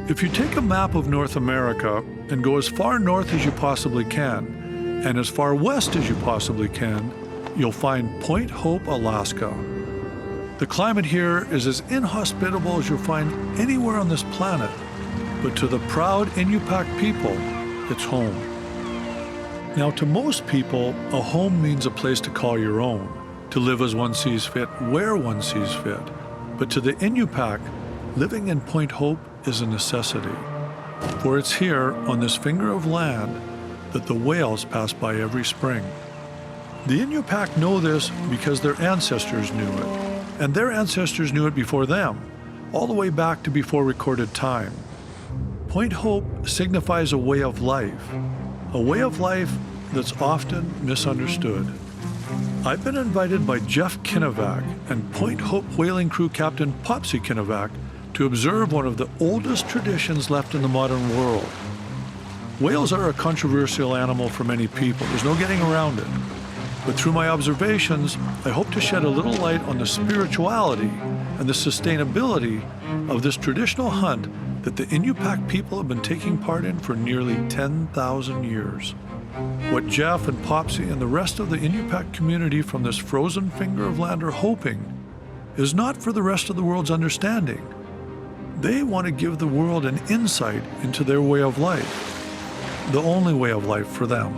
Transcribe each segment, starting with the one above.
If you take a map of North America and go as far north as you possibly can, and as far west as you possibly can, you'll find Point Hope, Alaska. The climate here is as inhospitable as you'll find anywhere on this planet, but to the proud Inupiaq people, it's home. Now, to most people, a home means a place to call your own, to live as one sees fit, where one sees fit. But to the Inupiaq, living in Point Hope is a necessity. For it's here, on this finger of land, that the whales pass by every spring. The Inupiaq know this because their ancestors knew it, and their ancestors knew it before them, all the way back to before recorded time. Point Hope signifies a way of life that's often misunderstood. I've been invited by Jeff Inupiaq and Point Hope whaling crew captain Popsy Inupiaq to observe one of the oldest traditions left in the modern world. Whales are a controversial animal for many people. There's no getting around it. But through my observations, I hope to shed a little light on the spirituality and the sustainability of this traditional hunt that the Inupiaq people have been taking part in for nearly 10,000 years. What Jeff and Popsy and the rest of the Inupiaq community from this frozen finger of land are hoping is not for the rest of the world's understanding. They want to give the world an insight into their way of life, the only way of life for them.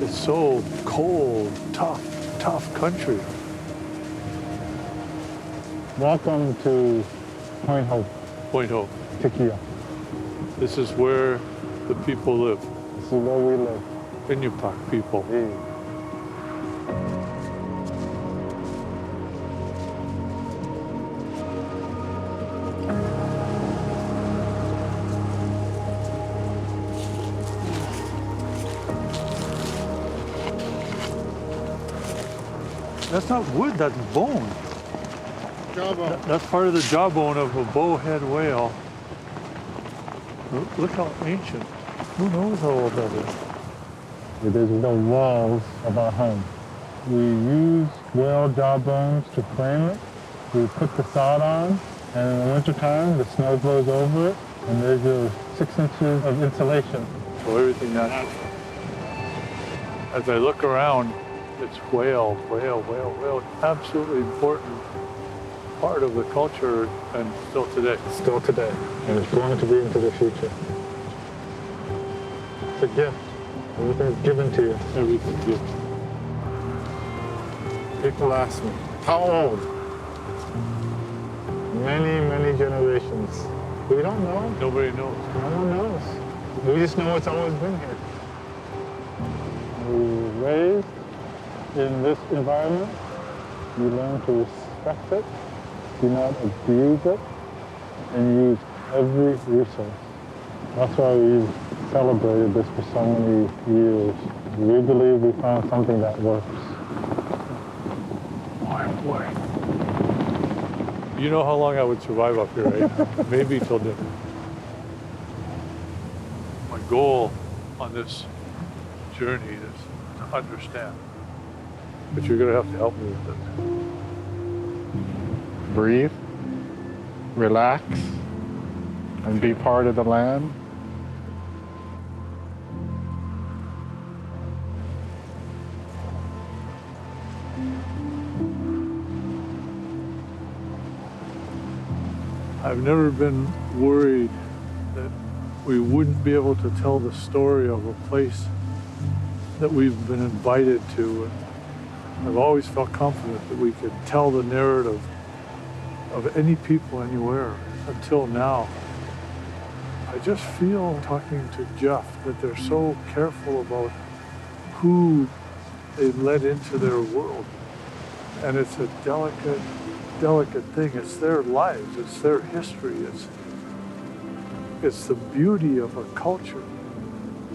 It's so cold, tough country. Welcome to Point Hope. Point Hope. Tequila. This is where the people live. This is where we live. Inupiaq people. Yeah. That's not wood, that's bone. Jawbone. That's part of the jawbone of a bowhead whale. Look how ancient. Who knows how old that is? There's no walls of our home. We use whale jawbones to frame it. We put the sod on, and in the wintertime, the snow blows over it, and there's your 6 inches of insulation. So everything that, as I look around, it's whale. Absolutely important part of the culture, and still today. Still today, and it's going to be into the future. It's a gift. Everything's given to you. Everything's given. People ask me, how old? Many generations. We don't know. Nobody knows. No one knows. We just know it's always been here. We were raised in this environment. You learn to respect it, do not abuse it, and use every resource. That's why we've celebrated this for so many years. We believe we found something that works. Boy, oh boy. You know how long I would survive up here, right? Maybe till dinner. My goal on this journey is to understand. But you're gonna have to help me with this. Breathe, relax, and be part of the land. I've never been worried that we wouldn't be able to tell the story of a place that we've been invited to. And I've always felt confident that we could tell the narrative of any people anywhere until now. I just feel, talking to Jeff, that they're so careful about who they let into their world. And it's a delicate thing. It's their lives, it's their history, it's the beauty of a culture.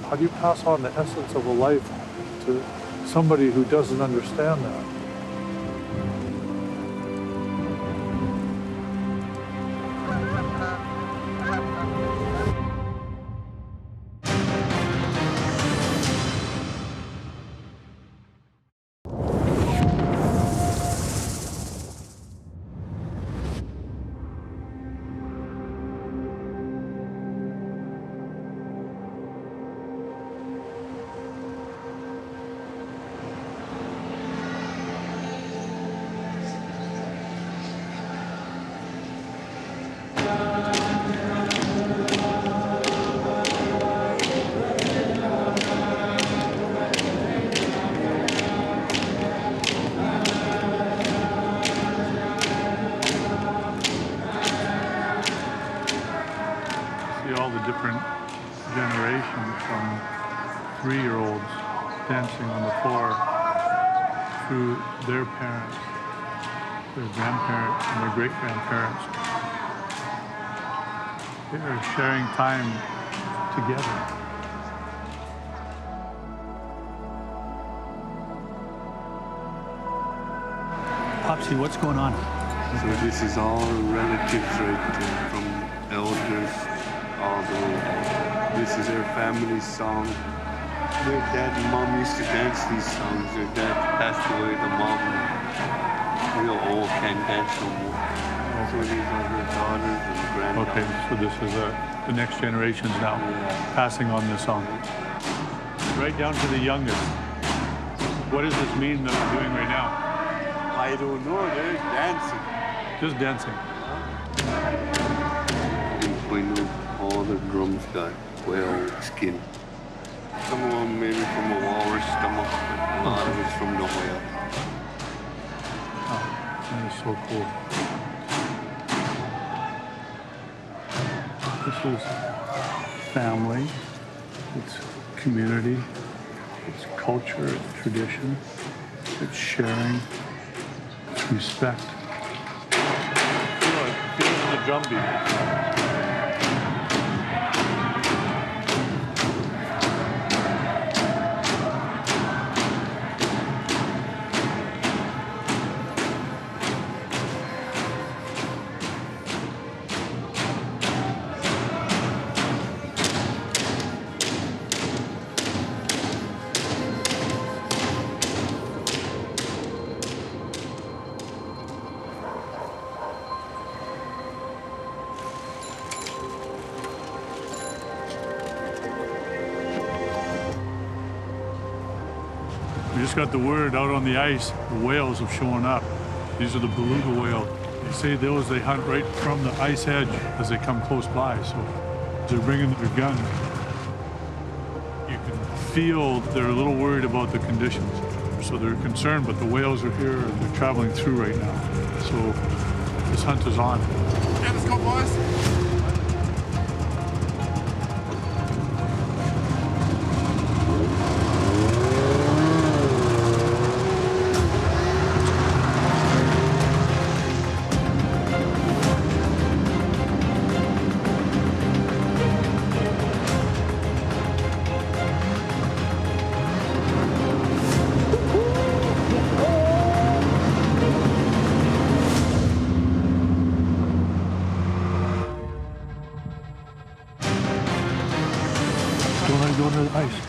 How do you pass on the essence of a life to somebody who doesn't understand that? All the different generations, from 3-year-olds dancing on the floor through their parents, their grandparents, and their great-grandparents. They're sharing time together. Popsy, what's going on? So this is all relatives, right, from elders. This is their family song. Their dad and mom used to dance these songs. Their dad passed away, the mom, real old, can't dance no more. So these are their daughters and granddaughters. Okay, so this is the next generations now passing on this song. Right down to the youngest. What does this mean that we're doing right now? I don't know, they're dancing. Just dancing. We know all the drums got whale skin. Some of them maybe from a walrus stomach, but a lot of it's from the whale. Oh, that is so cool. This is family, it's community, it's culture, it's tradition, it's sharing, it's respect. Feel it in the drum beat. We just got the word out on the ice, the whales have shown up. These are the beluga whale. They say those they hunt right from the ice edge as they come close by, so they're bringing their guns. You can feel they're a little worried about the conditions. So they're concerned, but the whales are here and they're traveling through right now. So this hunt is on. Okay, let's go, boys. we'll go to the ice.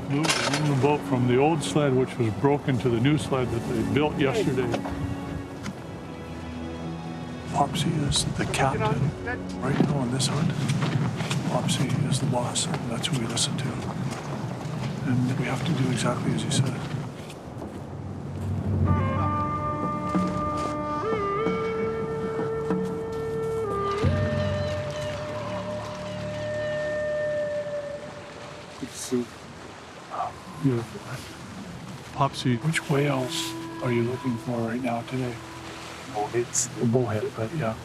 Moved the aluminum boat from the old sled, which was broken, to the new sled that they built yesterday. Popsy is the captain right now on this hunt. Popsy is the boss, and that's who we listen to. And we have to do exactly as he said. Good soup. Beautiful. Popsy, which whales are you looking for right now today? Bowheads. A bowhead, but yeah.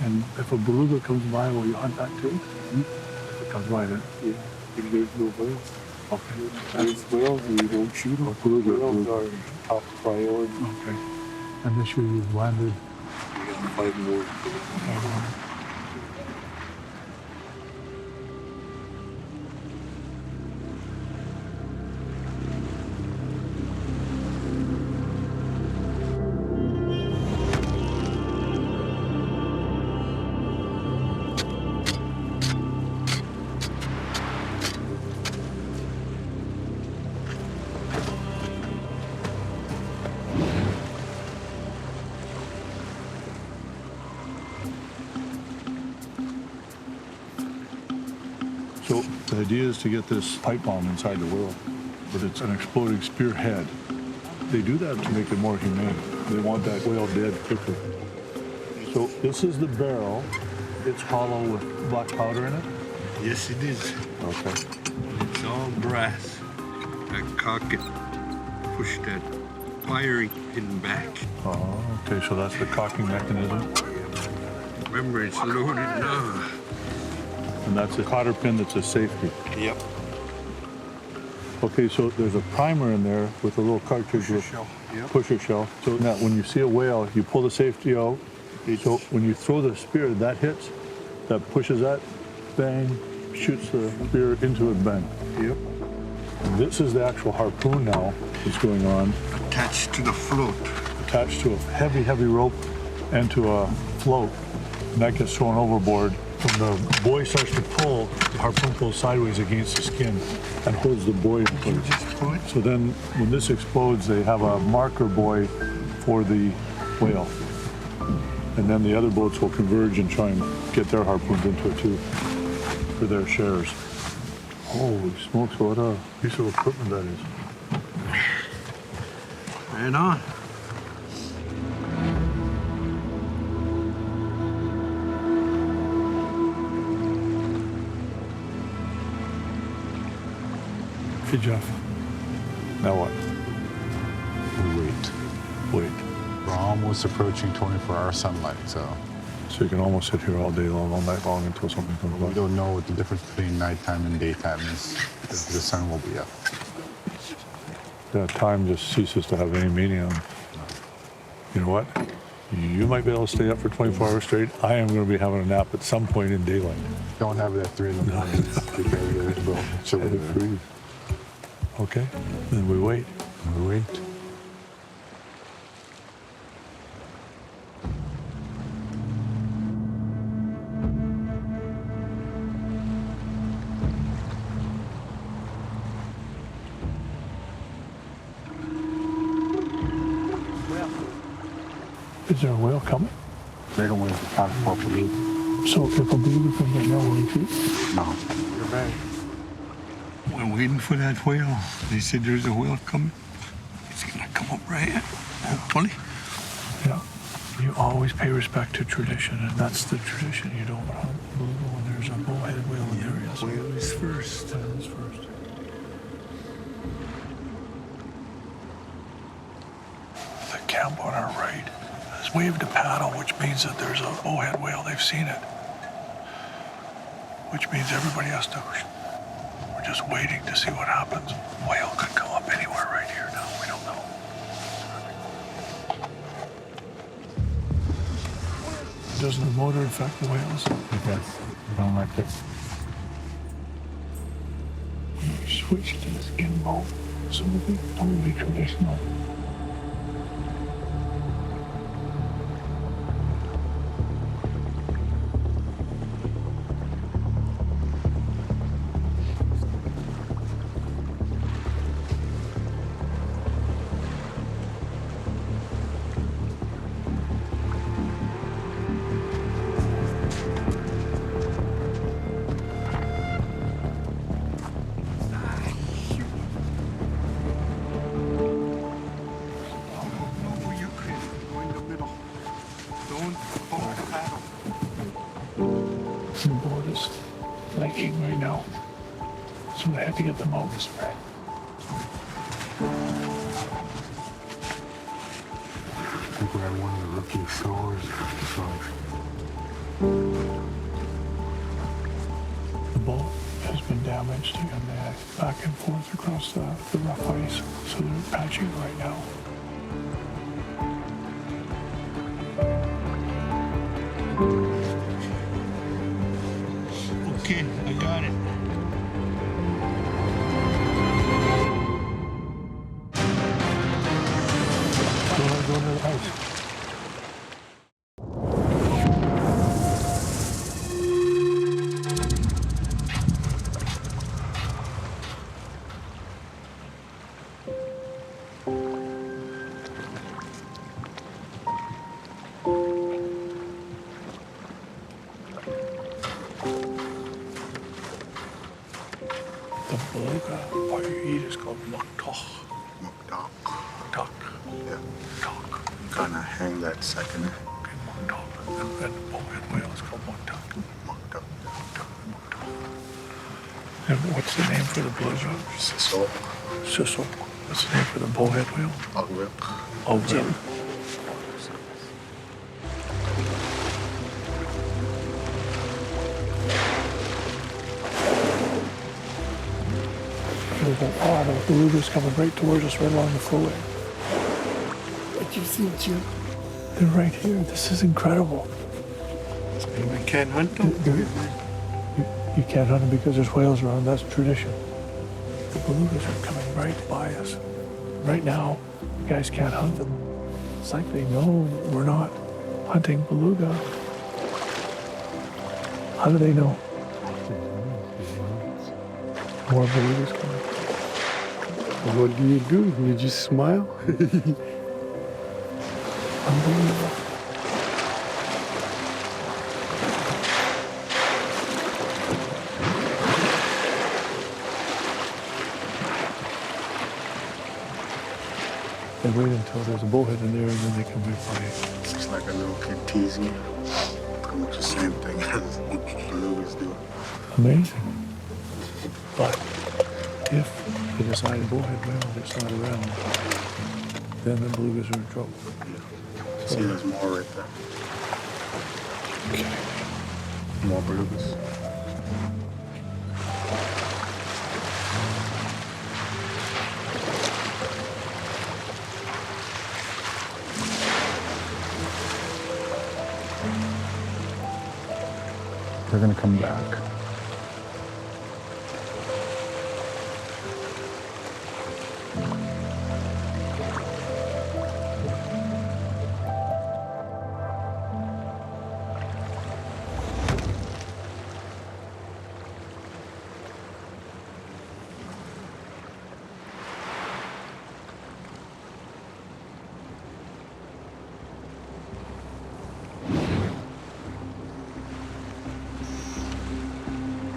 And if a beluga comes by, will you hunt that too? If it comes by, then. Yeah. If there's no whales. Okay. There's whales and you don't shoot them. Beluga. Whales are top priority. Okay. And this year you've landed. We got 5 more. So the idea is to get this pipe bomb inside the whale, but it's an exploding spearhead. They do that to make it more humane. They want that whale dead quickly. So this is the barrel. It's hollow with black powder in it. Yes, it is. Okay. It's all brass. I cock it, push that firing pin back. Oh, okay. So that's the cocking mechanism. Remember, it's loaded now. And that's a cotter pin that's a safety. Yep. Okay, so there's a primer in there with a little cartridge with Yep. pusher shell. So now when you see a whale, you pull the safety out. So when you throw the spear, that hits, that pushes that, bang, shoots the spear into it, bang. Yep. And this is the actual harpoon now that's going on, Attached to the float. attached to a heavy, heavy rope and to a float. And that gets thrown overboard. When the buoy starts to pull, the harpoon pulls sideways against the skin and holds the buoy in place. Just pull it. So then when this explodes, they have a marker buoy for the whale. And then the other boats will converge and try and get their harpoons into it too for their shares. Holy smokes, what a piece of equipment that is. Right on. Hey, Jeff. Now what? Wait. We're almost approaching 24-hour sunlight, so So you can almost sit here all day long, all night long until something comes we by. don't know what the difference between nighttime and daytime is. The sun will be up. That time just ceases to have any meaning on. You know what? You might be able to stay up for 24 hours straight. I am going to be having a nap at some point in daylight. Don't have it at 3 in the morning because it will chill Let it there. breathe. Okay, then we wait. We wait. Is there a whale coming? They don't wait for time for beluga. So if a beluga comes right now, will you shoot? No. You're back. We're waiting for that whale. They said there's a whale coming. It's gonna come up right here, hopefully. Yeah. You always pay respect to tradition, and that's the tradition. You don't hunt beluga when there's a bowhead whale in the area. So Whale is first. whale is first. The camp on our right has waved a paddle, which means that there's a bowhead whale. They've seen it. which means everybody has to. We're just waiting to see what happens. Whale could come up anywhere right here now. We don't know. Doesn't the motor affect the whales? Yes, I don't like it. Switch to the skin mode. So it'll be totally traditional. The board is leaking right now, so they had to get the motor spray. I think we're at one of the rookie shores. The boat has been damaged and they're back and forth across the rough ice, so they're patching it right now. Okay, I got it. Go to the ice. The beluga, what you eat is called muktok. Muktok. Muktok. Yeah. Muktok. Kind of hang that second. Okay, muktok. And bowhead whale is called muktok. Muktok. Muktok. And what's the name for the beluga? Sisal. Sissel. What's the name for the bowhead whale? Ogrill. Oh, Jim. There's a lot of belugas coming right towards us, right along the flowway. What you see, Jim? They're right here. This is incredible. We can't hunt them. You can't hunt them because there's whales around. That's tradition. The belugas are coming right by us. Right now, you guys can't hunt them. It's like they know we're not hunting beluga. How do they know? More belugas coming. What do? You just smile? Unbelievable. They wait until there's a bowhead in there and then they come right by. It's just like a little kid teasing you. Pretty much the same thing as belugas do. Amazing. But if they decide a bowhead whale is not around, then the belugas are in trouble. See, there's more right there. Okay. More belugas. They're gonna come back.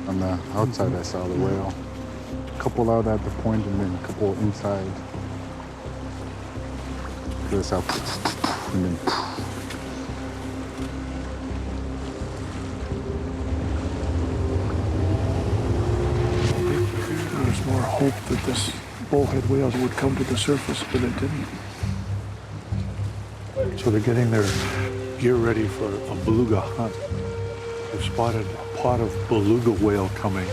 On the outside, I saw the whale. A couple out at the point and then a couple inside. This out and then. There was more hope that this bowhead whale would come to the surface, but it didn't. So they're getting their gear ready for a beluga hunt. They've spotted a pod of beluga whale coming.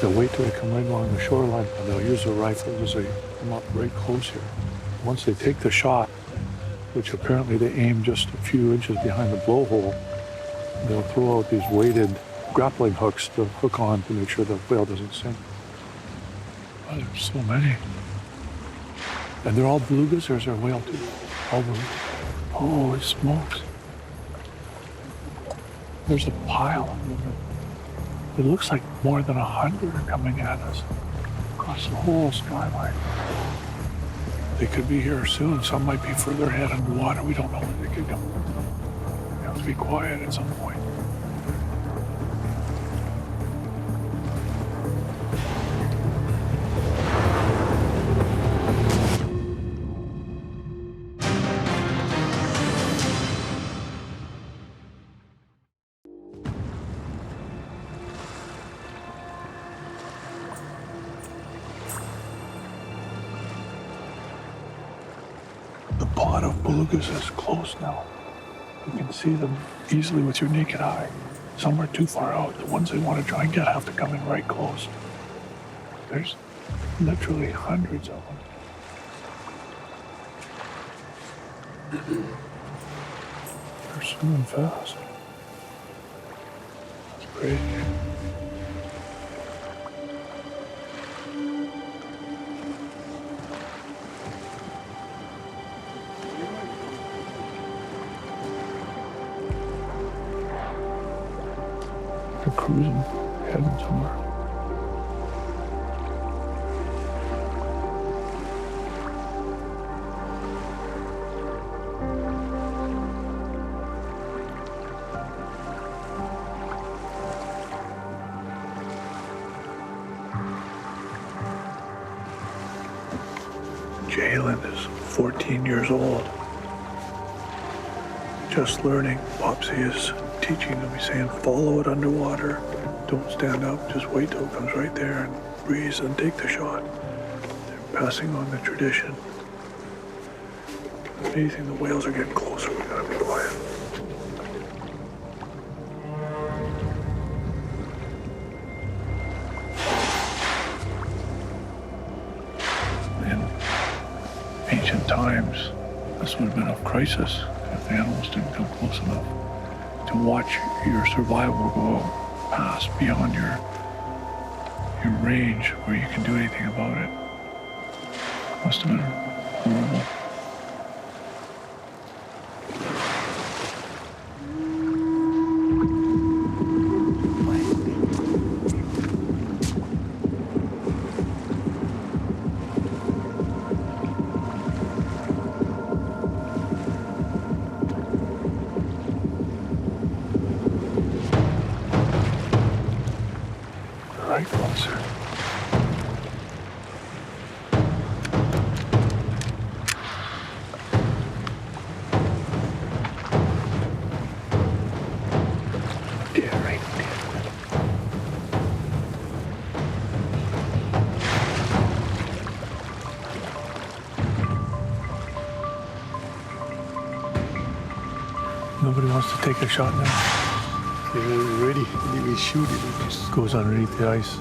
They'll wait till they come right along the shoreline and they'll use their rifles as they come up right close here. Once they take the shot, which apparently they aim just a few inches behind the blowhole, they'll throw out these weighted grappling hooks to hook on to make sure the whale doesn't sink. Oh, there's so many. And they're all belugas, or is there a whale too? All belugas. Holy smokes. There's a pile. It looks like more than 100 are coming at us across the whole skyline. They could be here soon. Some might be further ahead underwater. We don't know when they could come. We have to be quiet at some point. The pod of belugas is close now. You can see them easily with your naked eye. Some are too far out. The ones they want to try and get have to come in right close. There's literally hundreds of them. They're swimming fast. It's crazy. They're cruising, heading somewhere. Jalen is 14 years old. Just learning. Popsy is teaching them. He's saying, follow it underwater. Don't stand up. Just wait till it comes right there and breathe and take the shot. They're passing on the tradition. Amazing. The whales are getting closer. We gotta be quiet. In ancient times, this would have been a crisis if the animals didn't come close enough to watch your survival go past beyond your range where you can do anything about it. Must have been horrible. Right closer. Yeah, right there. Nobody wants to take a shot now. They're ready. They will shoot it. It just Goes underneath the ice.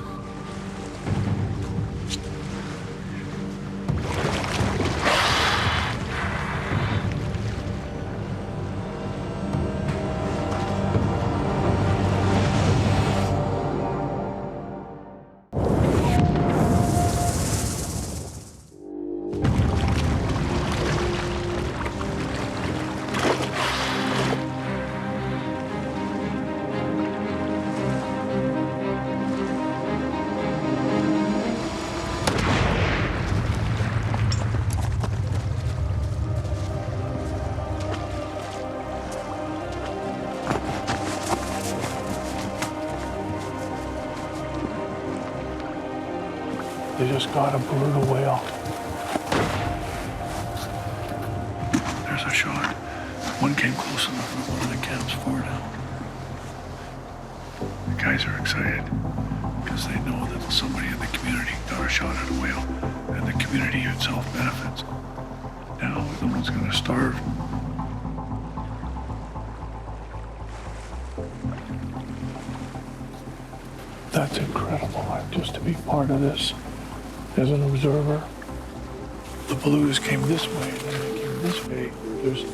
They just got a beluga whale. There's a shot. One came close enough for one of the camps far down. The guys are excited because they know that somebody in the community got a shot at a whale and the community itself benefits. Now no one's going to starve. That's incredible. Just to be part of this as an observer. The belugas came this way, and then they came this way. There's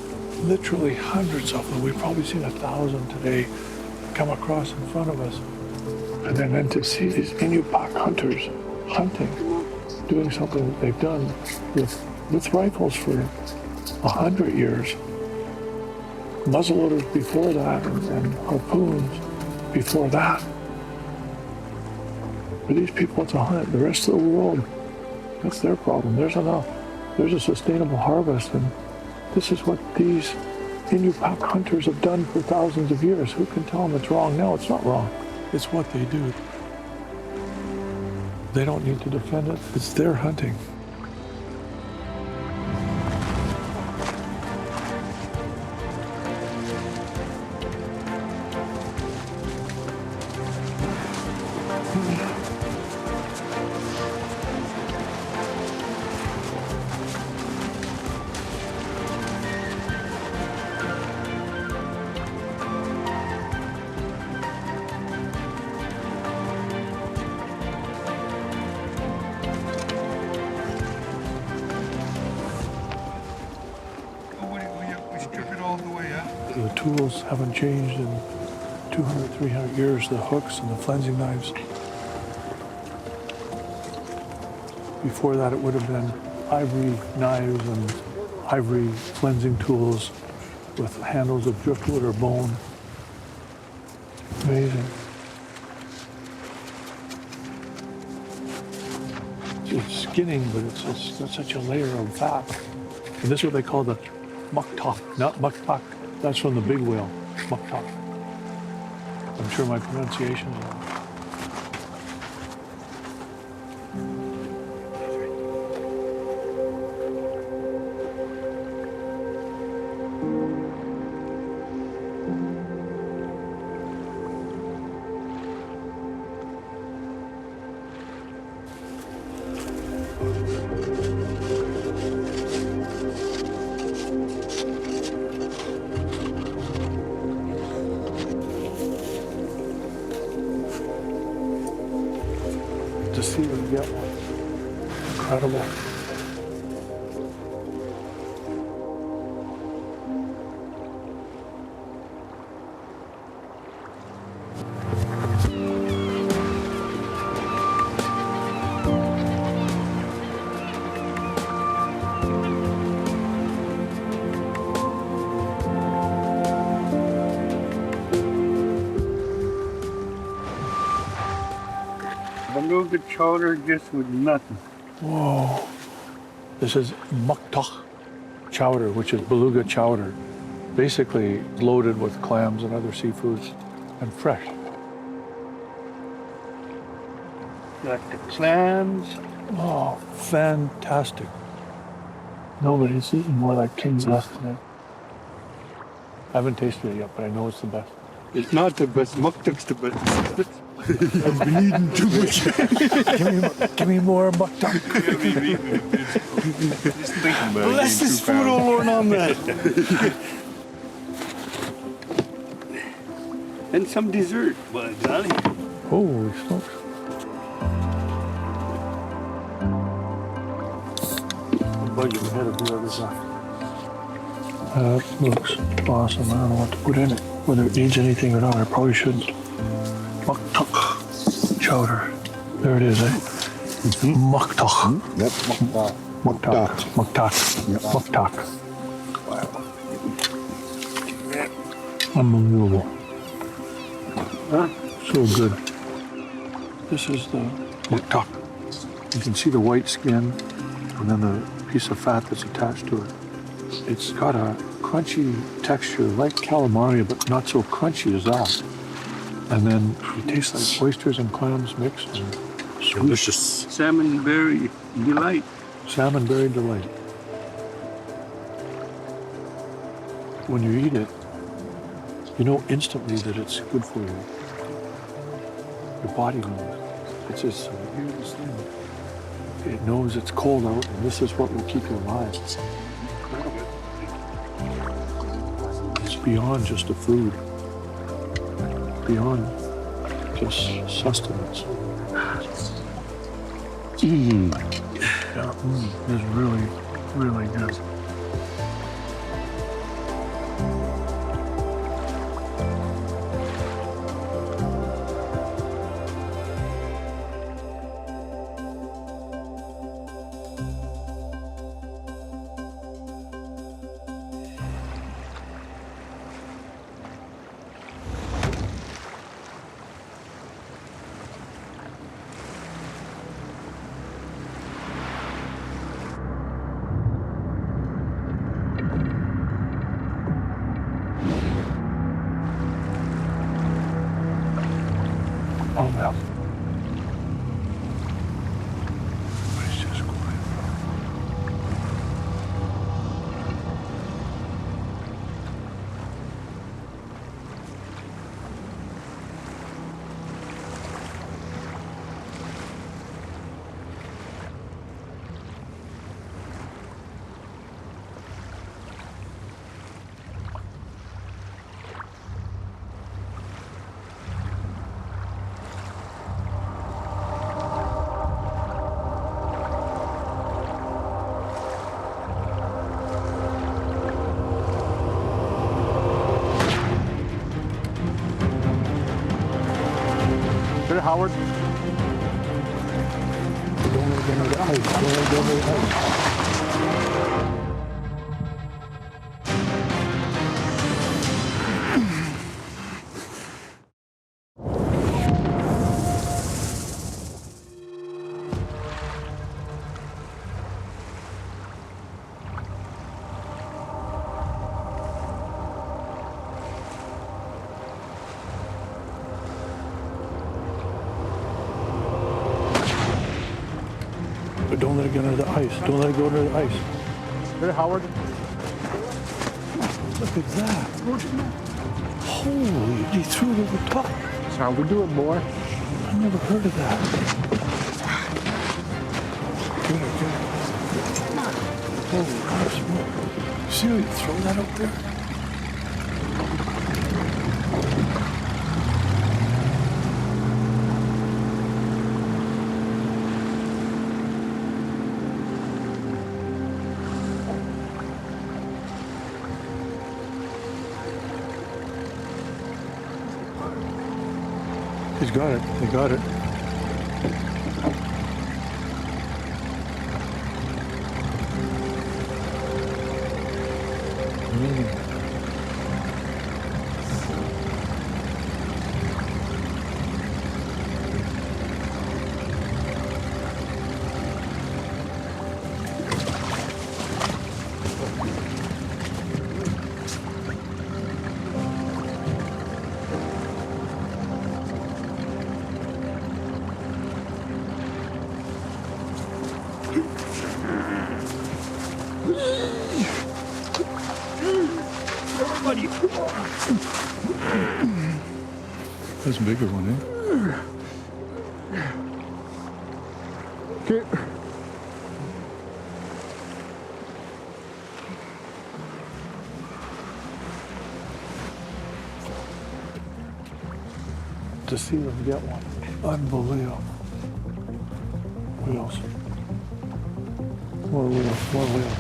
literally hundreds of them. We've probably seen 1,000 today come across in front of us. And then to see these Inupiaq hunters hunting, doing something that they've done with rifles for 100 years. Muzzleloaders before that and harpoons before that. For these people, it's a hunt. The rest of the world, that's their problem. There's enough. There's a sustainable harvest, and this is what these Inupiaq hunters have done for thousands of years. Who can tell them it's wrong now? It's not wrong. It's what they do. They don't need to defend it. It's their hunting. The tools haven't changed in 200, 300 years. The hooks and the flensing knives. Before that, it would have been ivory knives and ivory flensing tools with handles of driftwood or bone. Amazing. It's skinning, but it's got such a layer of fat. And this is what they call the muktak, not muktak. That's from the big whale, muktak. I'm sure my pronunciation is wrong. To see them get one. Incredible. Beluga chowder just with nothing. Whoa. This is muktak chowder, which is beluga chowder. Basically loaded with clams and other seafoods and fresh. Got the clams. Oh, fantastic. Nobody's eaten more like King's Nest today. I haven't tasted it yet, but I know it's the best. It's not the best. Muktak's the best. I've been eating too much. give me more muktak. Just thinking about Bless this food, oh Lord, on that. And some dessert, by golly. Holy smokes. Budget ahead of whoever's that. That looks awesome. I don't know what to put in it. Whether it needs anything or not, I probably shouldn't. Muktak chowder. There it is, eh? Muktak. Yep. Muktak. Muktak. Yep. Muktak. Unbelievable. Huh? So good. This is the muktak. You can see the white skin and then the piece of fat that's attached to it. It's got a crunchy texture like calamari, but not so crunchy as that. And then it tastes like oysters and clams mixed. And sweet. Delicious. Salmon berry delight. Salmon berry delight. When you eat it, you know instantly that it's good for you. Your body knows. It's just the weirdest thing. It knows it's cold out, and this is what will keep you alive. It's beyond just a food. Beyond just sustenance. Yeah, it's really, really good. Oh, yeah. It's just quiet. Here, Howard. Don't let go of the ice. Don't let go of the ice. But don't let it get under the ice. Don't let it go under the ice. Here, Howard. Look at that. Holy, he threw it over the top. That's how we do it, boy. I never heard of that. Good. Holy crap, smoke. See how you throw that up there? He's got it. He got it. That's a bigger one, eh? Okay. To see them get one. Unbelievable. Wheels. More wheels, more wheels.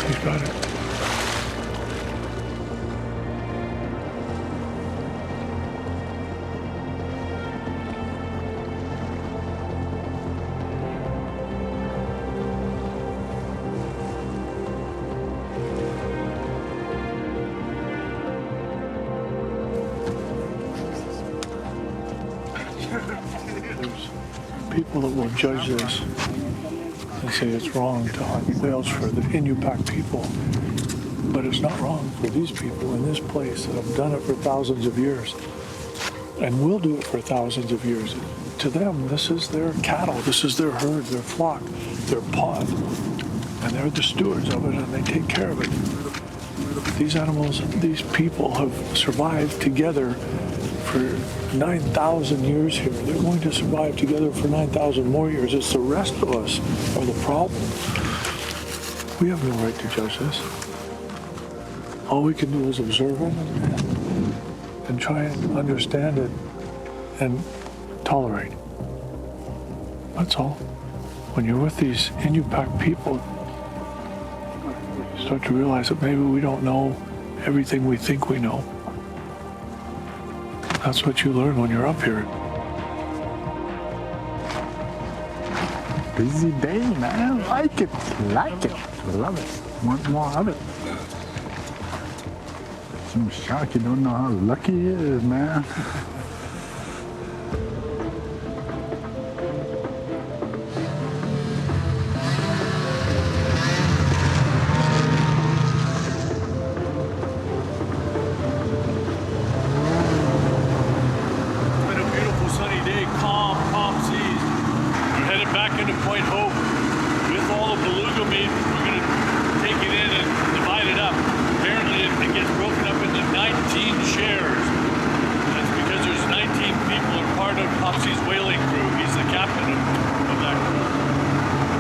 He's got it. There's people that will judge this and say it's wrong to hunt whales for the Inupiaq people. But it's not wrong for these people in this place that have done it for thousands of years and will do it for thousands of years. To them, this is their cattle, this is their herd, their flock, their pond. And they're the stewards of it and they take care of it. These animals, these people have survived together for 9,000 years here. They're going to survive together for 9,000 more years. It's the rest of us are the problem. We have no right to judge this. All we can do is observe it and try and understand it and tolerate. That's all. When you're with these Inupiaq people, you start to realize that maybe we don't know everything we think we know. That's what you learn when you're up here. Busy day, man. Like it. Like it. Love it. Want more of it. Some Shockey don't know how lucky he is, man. Back into Point Hope with all the Beluga meat. We're going to take it in and divide it up. Apparently it gets broken up into 19 shares. That's because there's 19 people are part of Popsy's whaling crew. He's the captain of that crew.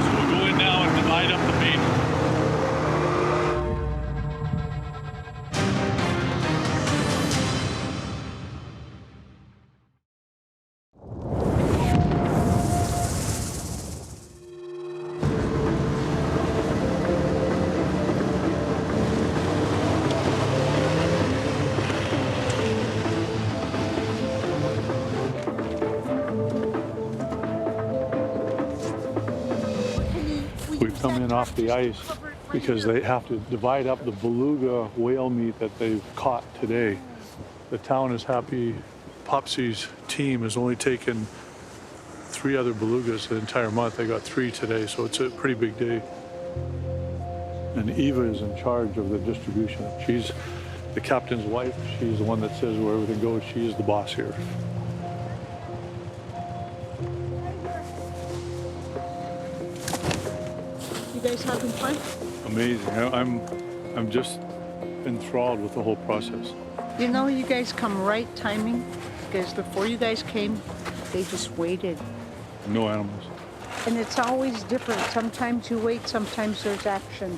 So we'll go in now and divide up the meat. We've come in off the ice because they have to divide up the beluga whale meat that they've caught today. The town is happy. Popsy's team has only taken 3 other belugas the entire month. They got 3 today, so it's a pretty big day. And Eva is in charge of the distribution. She's the captain's wife. She's the one that says where everything goes. She is the boss here. You guys having fun? Amazing. I'm just enthralled with the whole process. You know, you guys come right timing, because before you guys came, they just waited. No animals. And it's always different. Sometimes you wait, sometimes there's action.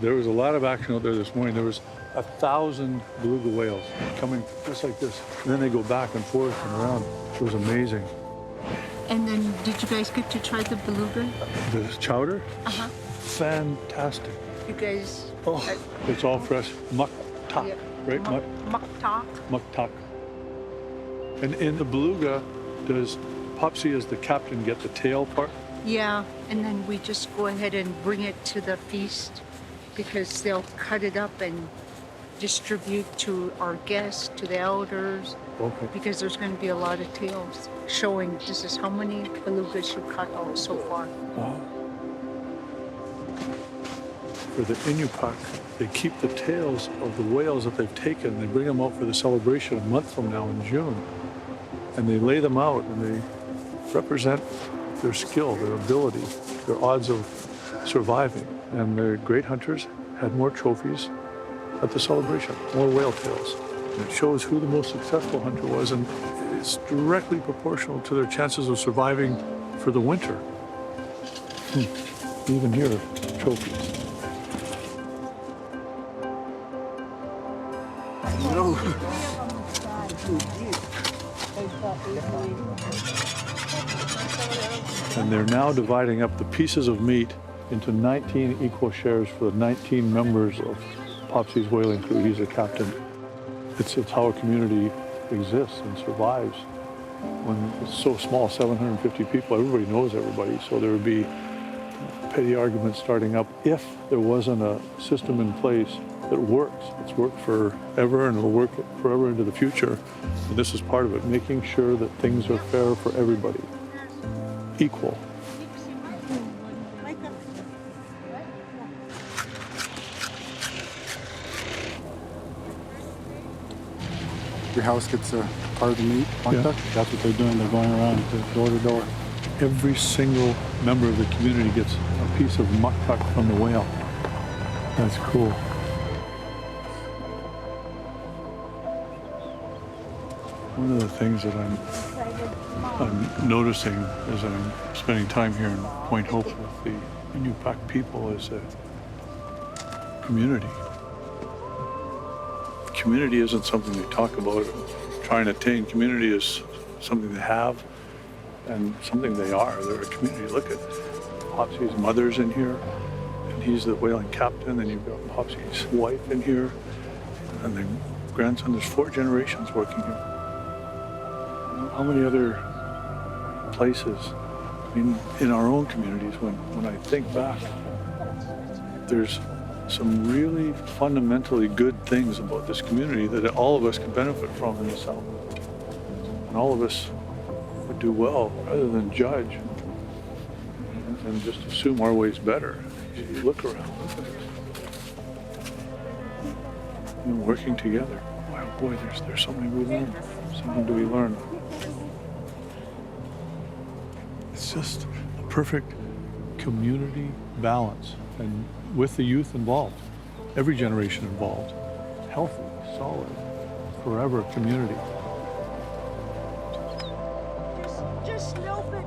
There was a lot of action out there this morning. There was 1,000 beluga whales coming just like this. And then they go back and forth and around. It was amazing. And then, did you guys get to try the beluga? The chowder? Uh-huh. Fantastic. You guys... Oh, it's all fresh. Muktak, Yeah. right? Muktak. Muktak. And in the beluga, does Popsy as the captain get the tail part? Yeah, and then we just go ahead and bring it to the feast, because they'll cut it up and distribute to our guests, to the elders, Okay. because there's going to be a lot of tails showing this is how many belugas you cut out so far. Wow. For the Inupiaq, they keep the tails of the whales that they've taken. They bring them out for the celebration a month from now in June. And they lay them out and they represent their skill, their ability, their odds of surviving. And they're great hunters, had more trophies at the celebration, more whale tails. And it shows who the most successful hunter was, and it's directly proportional to their chances of surviving for the winter. Even here, trophies. And they're now dividing up the pieces of meat into 19 equal shares for the 19 members of Popsy's whaling crew. He's the captain. It's how a community exists and survives. When it's so small, 750 people, everybody knows everybody, so there would be petty arguments starting up if there wasn't a system in place that works. It's worked forever and it'll work forever into the future. And this is part of it, making sure that things are fair for everybody, equal. Every house gets a part of the meat. Yeah. That's what they're doing. They're going around door to door. Every single member of the community gets a piece of muktak from the whale. That's cool. One of the things that I'm noticing as I'm spending time here in Point Hope with the Inupiaq people is a community. Community isn't something they talk about, trying to attain. Community is something they have and something they are. They're a community. Look at Popsy's mother's in here, and he's the whaling captain, and you've got Popsy's wife in here, and the grandson. There's 4 generations working here. How many other places, in our own communities, when I think back, there's some really fundamentally good things about this community that all of us can benefit from in the South. And all of us would do well rather than judge and just assume our way's better. You look around, look at it. Working together. Wow, boy, there's something we learn. Something do we learn. It's just a perfect community balance, and with the youth involved, every generation involved, healthy, solid, forever community. Just nope it.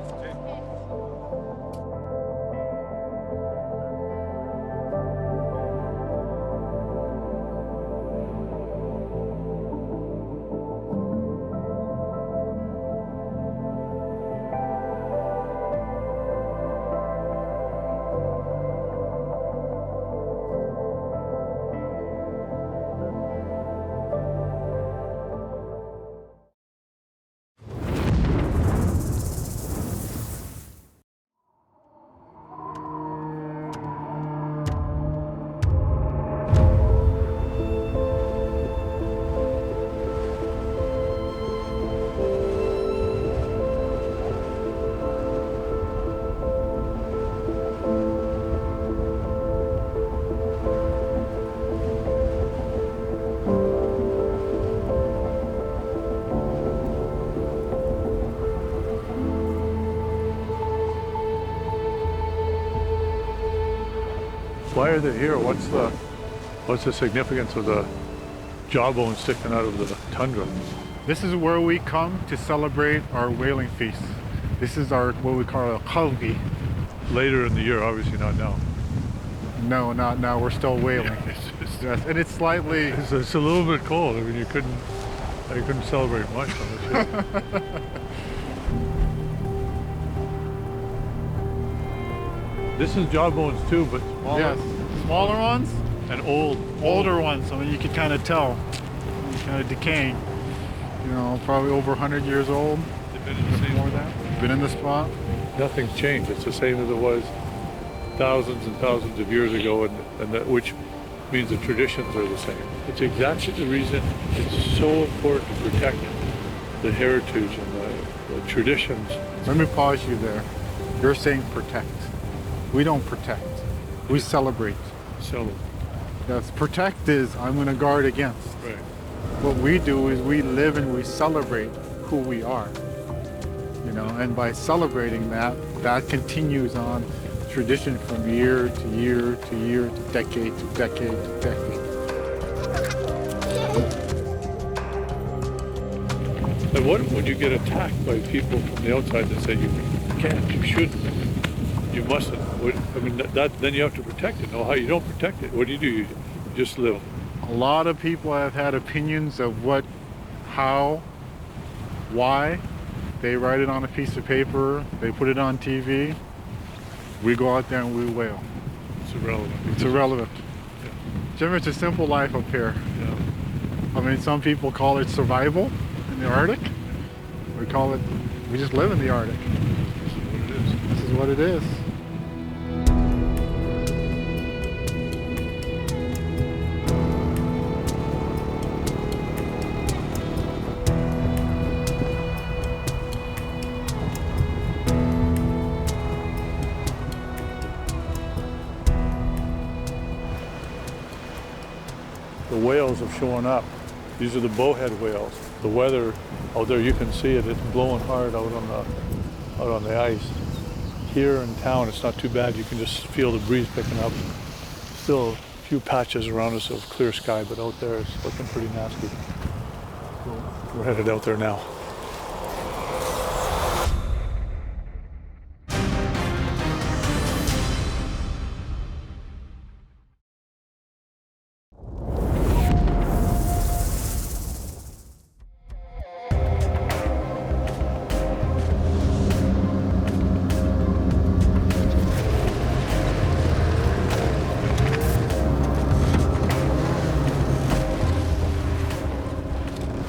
Why are they here? What's the significance of the jawbone sticking out of the tundra? This is where we come to celebrate our whaling feast. This is our what we call a Shockey. Later in the year, obviously not now. No, not now. We're still whaling. Yes, and it's slightly. It's a little bit cold. I mean, you couldn't celebrate much on this year. This is jawbones too, but smaller. Yes, smaller ones And older ones. I mean, you can kind of tell, kind of decaying. You know, probably over 100 years old. They've been in the same. More than that. Been in the spot. Nothing's changed. It's the same as it was thousands and thousands of years ago, and that, which means the traditions are the same. It's exactly the reason it's so important to protect the heritage and the traditions. Let me pause you there. You're saying protect. We don't protect. We celebrate. So, Yes, protect is I'm going to guard against. right. What we do is we live and we celebrate who we are. You know, and by celebrating that, that continues on tradition from year to year to year to decade to decade to decade. And what would you get attacked by people from the outside that say you can't, you shouldn't, you mustn't? Then you have to protect it. No, how you don't protect it? What do? You just live. A lot of people have had opinions of what, how, why. They write it on a piece of paper, they put it on TV. We go out there and we whale. It's irrelevant. It's irrelevant. Jim, it's a simple life up here. Yeah. I mean, some people call it survival in the Arctic. We call it, we just live in the Arctic. This is what it is. This is what it is. The whales have shown up. These are the Bowhead whales. The weather out there, you can see it. It's blowing hard out on the ice. Here in town, it's not too bad. You can just feel the breeze picking up. Still a few patches around us of clear sky, but out there it's looking pretty nasty. The We're headed out there now.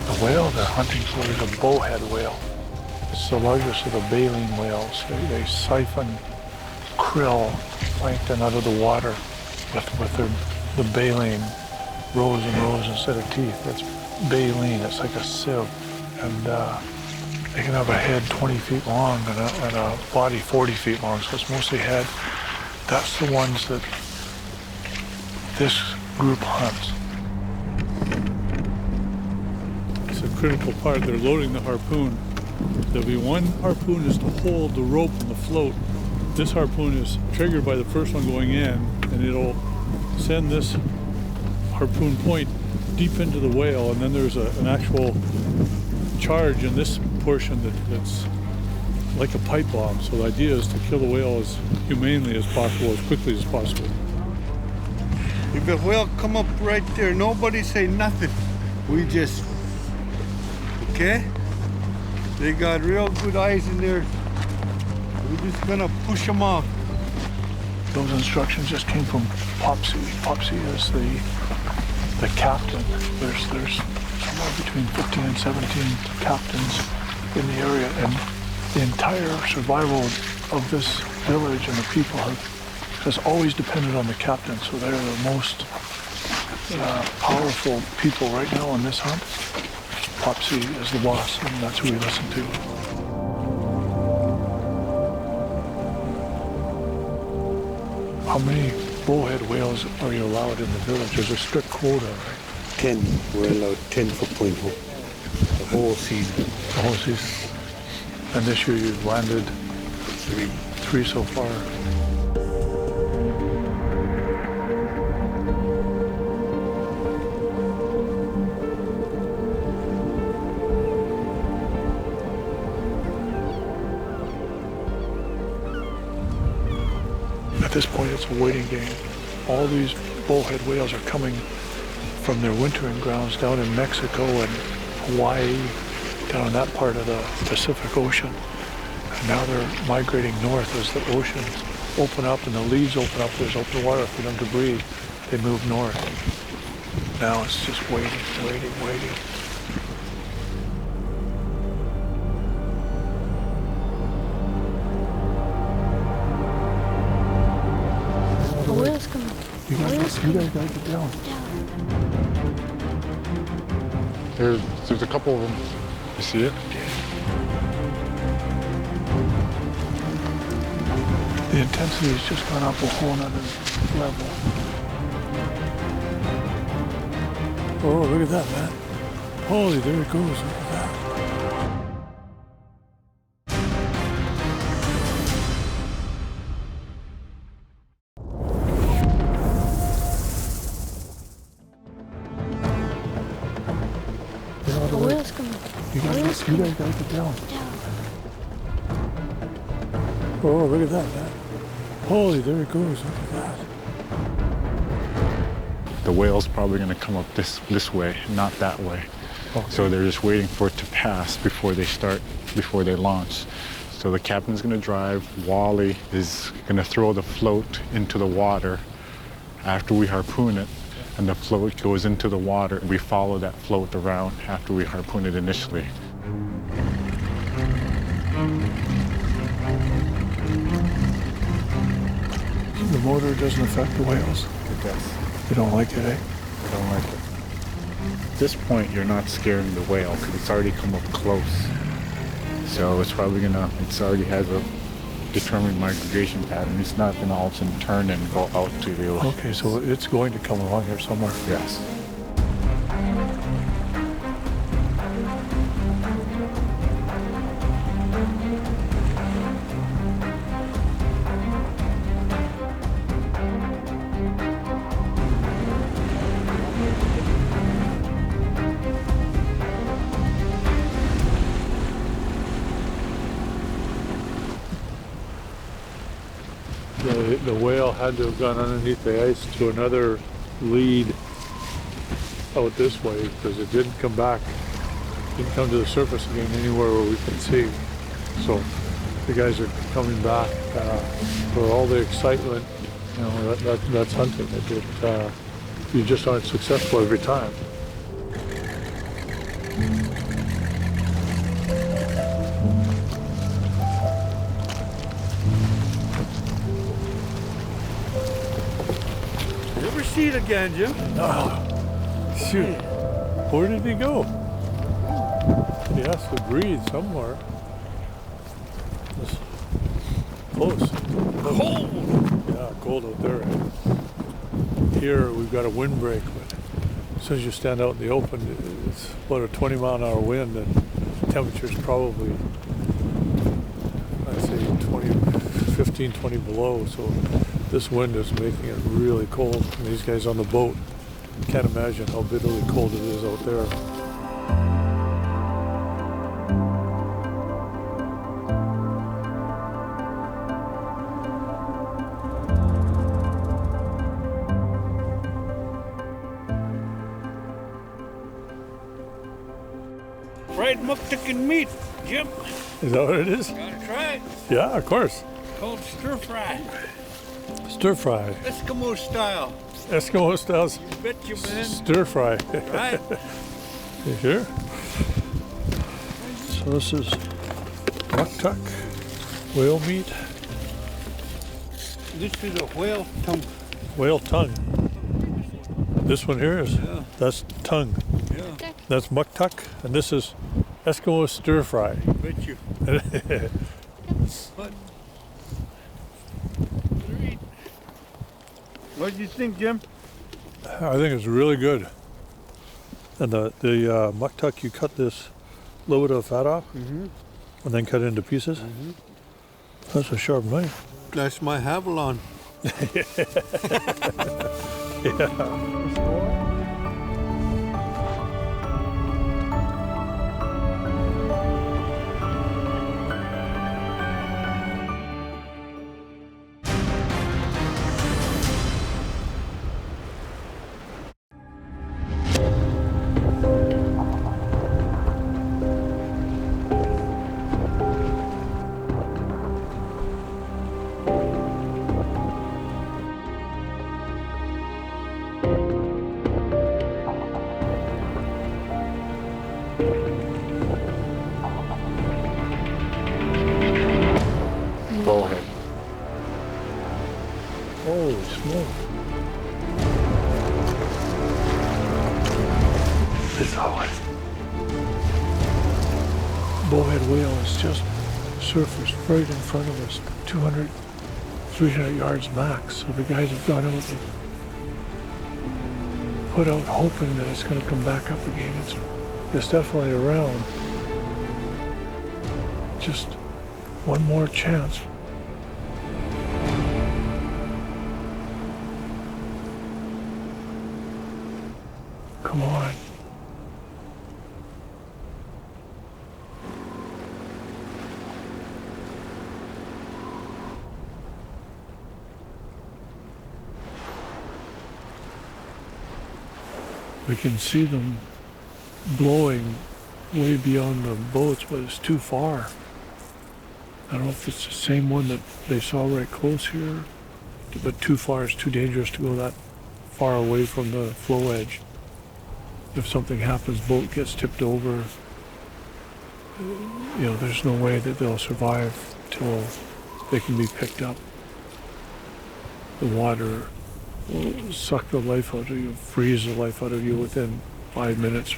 The whale they're hunting for is a bowhead whale. It's the largest of the baleen whales. They siphon krill, plankton out of the water with the baleen, rows and rows instead of teeth. That's baleen. It's like a sieve. And they can have a head 20 feet long and a body 40 feet long, so it's mostly head. That's the ones that this group hunts. It's a critical part. They're loading the harpoon. There'll be one harpoon is to hold the rope and the float. This harpoon is triggered by the first one going in, and it'll send this harpoon point deep into the whale, and then there's an actual charge in this portion that's like a pipe bomb. So the idea is to kill the whale as humanely as possible, as quickly as possible. If a whale come up right there, nobody say nothing. We just, okay? They got real good eyes in there. We're just gonna push them off. Those instructions just came from Popsy. Popsy is the captain. There's somewhere between 15 and 17 captains in the area, and the entire survival of this village and the people has always depended on the captain. So they're the most powerful people right now on this hunt. Popsy is the boss, and that's who we listen to. How many bowhead whales are you allowed in the village? There's a strict quota, right? 10. We're allowed 10 for point hope. The whole season. The whole season. And this year you've landed 3 so far. At this point, it's a waiting game. All these bowhead whales are coming from their wintering grounds down in Mexico and Hawaii, down in that part of the Pacific Ocean. And now they're migrating north as the oceans open up and the leaves open up. There's open water for them to breathe. They move north. Now it's just waiting. The whale's coming. You guys gotta get down. There's a couple of them. You see it? The intensity has just gone up a whole nother level. Oh, look at that, man. Holy, there it goes. Look at that. The whale's coming. You guys gotta get down. Oh, look at that, man. Holy, there it goes. Look at that. The whale's probably going to come up this way, not that way. Okay. So they're just waiting for it to pass before they launch. So the captain's going to drive. Wally is going to throw the float into the water after we harpoon it, and the float goes into the water. We follow that float around after we harpoon it initially. The motor doesn't affect the whales. It does. You don't like it, eh? I don't like it. At this point, you're not scaring the whale because it's already come up close. So it's probably it already has a determined migration pattern. It's not gonna all of a sudden turn and go out to the ocean. Okay, so it's going to come along here somewhere. Yes. the whale had to have gone underneath the ice to another lead out this way because it didn't come back, didn't come to the surface again anywhere where we can see. So the guys are coming back for all the excitement. You know, that's hunting. You just aren't successful every time. You ever see it again, Jim? Oh, shoot. Where did he go? He has to breathe somewhere. It's close. Cold! Yeah, cold out there. Here we've got a windbreak, but as soon as you stand out in the open, it's about a 20-mile-an-hour wind, and the temperature's probably, I'd say 15, 20 below. So this wind is making it really cold. And these guys on the boat can't imagine how bitterly cold it is out there. Fried muktuk meat, Jim. Is that what it is? Gotta try it. Yeah, of course. Called stir fry. Stir fry. Eskimo style. Eskimo style You bet you, man. stir fry. Right? You sure? So this is muktuk, whale meat, This is a whale tongue. whale tongue. This one here is, that's tongue. Yeah, That's muktuk, and this is Eskimo stir fry. bet you. But, what do you think, Jim? I think it's really good. And the muktuk, you cut this little bit of fat off, and then cut it into pieces. That's a sharp knife. That's my Havilon. Bowhead. Holy smoke. This bowhead whale is just surfaced right in front of us, 200, 300 yards max. So the guys have gone out and put out hoping that it's going to come back up again. It's definitely around. Just one more chance. Come on. We can see them blowing way beyond the boats, but it's too far. I don't know if it's the same one that they saw right close here, but too far. It's too dangerous to go that far away from the flow edge. If something happens, boat gets tipped over, you know, there's no way that they'll survive till they can be picked up. The water will suck the life out of you, freeze the life out of you within 5 minutes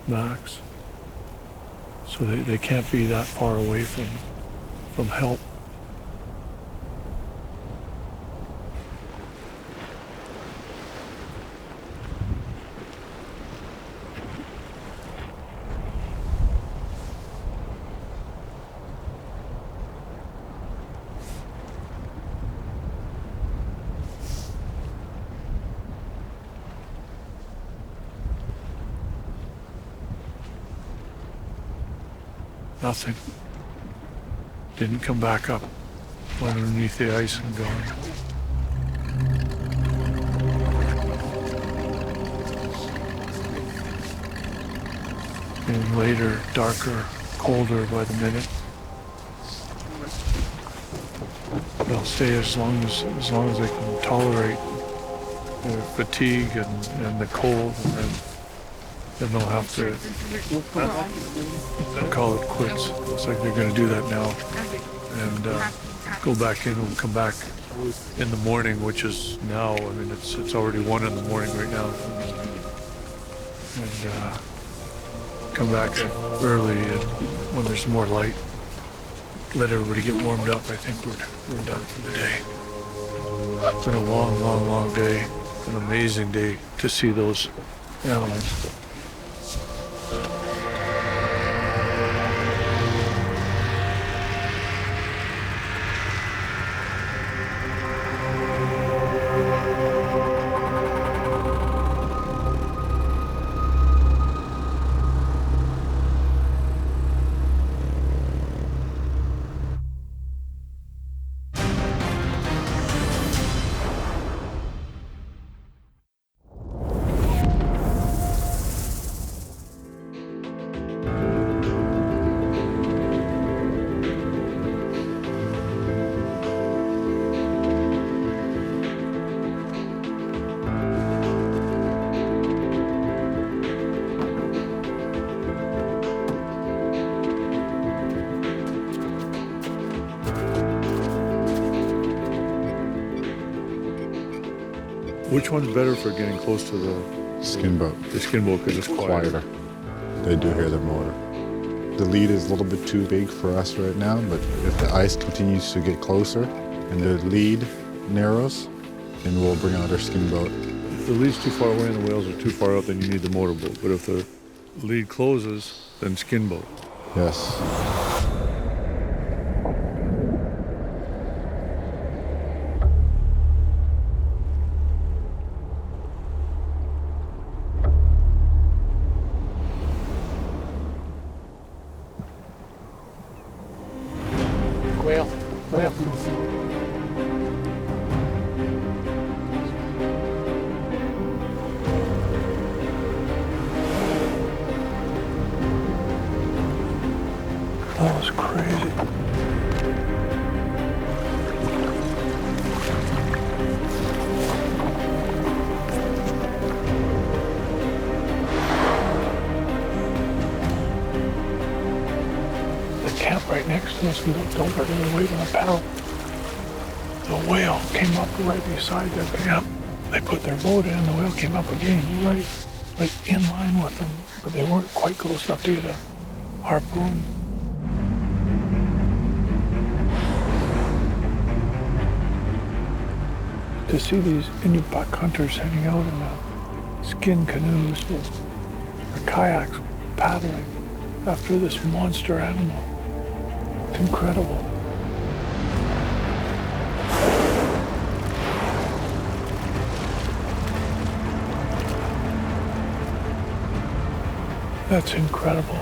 max. So they can't be that far away from help. Nothing. Didn't come back up. went underneath the ice and gone. Getting later, darker, colder by the minute. They'll stay as long as they can tolerate the fatigue and the cold, and then they'll have to call it quits. Looks like they're going to do that now, and go back in and come back in the morning, which is now. I mean, it's already 1 in the morning right now, and come back early and when there's more light. Let everybody get warmed up. I think we're done for the day. It's been a long, long, long day. An amazing day to see those animals. Which one's better for getting close to the Skin boat. The skin boat because it's quieter. They do hear the motor. The lead is a little bit too big for us right now, but if the ice continues to get closer and the lead narrows, then we'll bring out our skin boat. If the lead's too far away and the whales are too far out, then you need the motorboat. But if the lead closes, then skin boat. Yes. That was crazy. The camp right next to us, we looked over and they were waving a paddle. The whale came up right beside their camp. They put their boat in, the whale came up again, right in line with them, but they weren't quite close enough to get a harpoon. To see these Inupiaq hunters hanging out in the skin canoes or kayaks paddling after this monster animal. It's incredible. That's incredible.